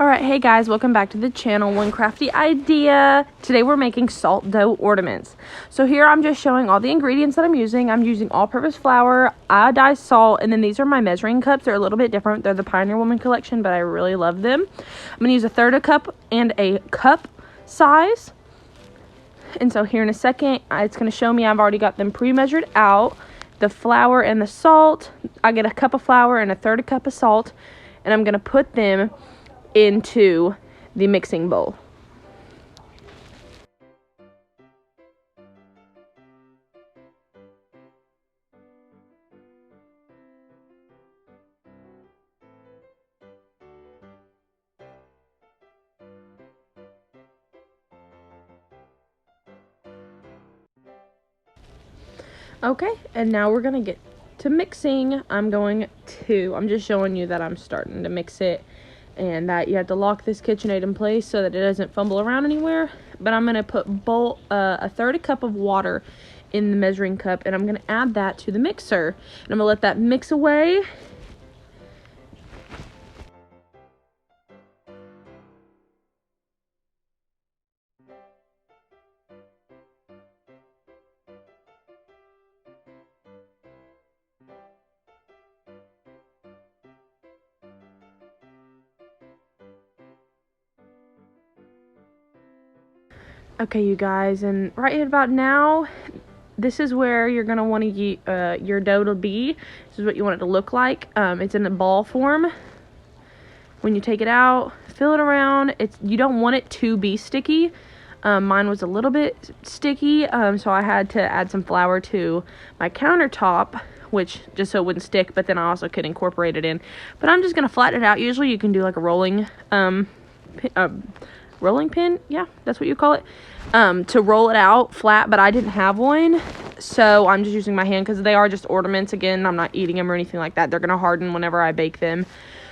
Alright, hey guys, welcome back to the channel. One crafty idea. Today we're making salt dough ornaments. So here I'm just showing all the ingredients that I'm using. I'm using all-purpose flour, iodized salt, and then these are my measuring cups. They're a little bit different. They're the Pioneer Woman collection, but I really love them. I'm going to use a third a cup and a cup size. And so here in a second, it's going to show me I've already got them pre-measured out. The flour and the salt, I get a cup of flour and a third a cup of salt, and I'm going to put them into the mixing bowl. Okay, and now we're gonna get to mixing. I'm just showing you that I'm starting to mix it, and that you have to lock this KitchenAid in place so that it doesn't fumble around anywhere. But I'm going to put a third a cup of water in the measuring cup, and I'm going to add that to the mixer. And I'm going to let that mix away. Okay, you guys, and right about now, this is where you're going to want your dough to be. This is what you want it to look like. It's in a ball form. When you take it out, fill it around. You don't want it to be sticky. Mine was a little bit sticky, so I had to add some flour to my countertop, which just so it wouldn't stick, but then I also could incorporate it in. But I'm just going to flatten it out. Usually you can do like a rolling pin, yeah, that's what you call it, to roll it out flat, but I didn't have one, so I'm just using my hand because they are just ornaments. Again, I'm not eating them or anything like that. They're going to harden whenever I bake them,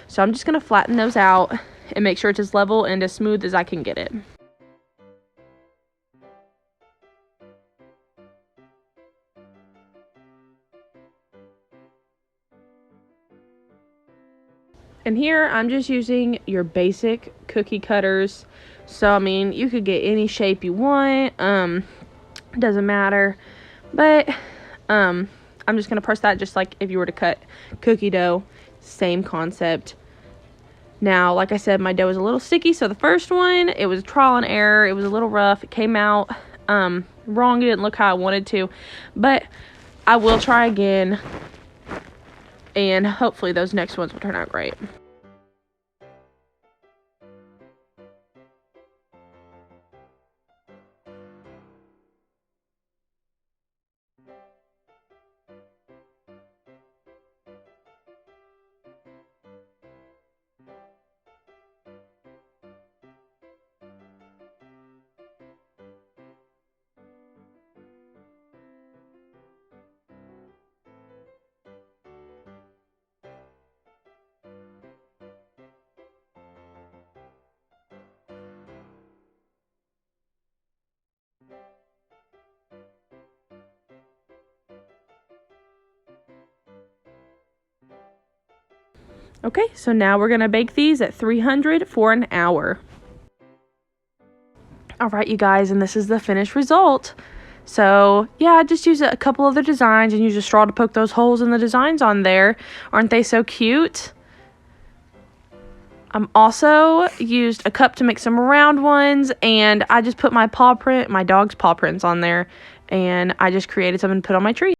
so I'm just going to flatten those out and make sure it's as level and as smooth as I can get it. And here I'm just using your basic cookie cutters. So I mean, you could get any shape you want, doesn't matter, but I'm just gonna press that just like if you were to cut cookie dough. Same concept. Now, like I said, my dough is a little sticky, so the first one, it was trial and error. It was a little rough. It came out wrong. It didn't look how I wanted to, but I will try again, and hopefully those next ones will turn out great. Okay, so now we're going to bake these at 300 for an hour. Alright, you guys, and this is the finished result. So, yeah, just use a couple other designs and use a straw to poke those holes in the designs on there. Aren't they so cute? Also used a cup to make some round ones, and I just put my dog's paw prints on there, and I just created some and put on my tree.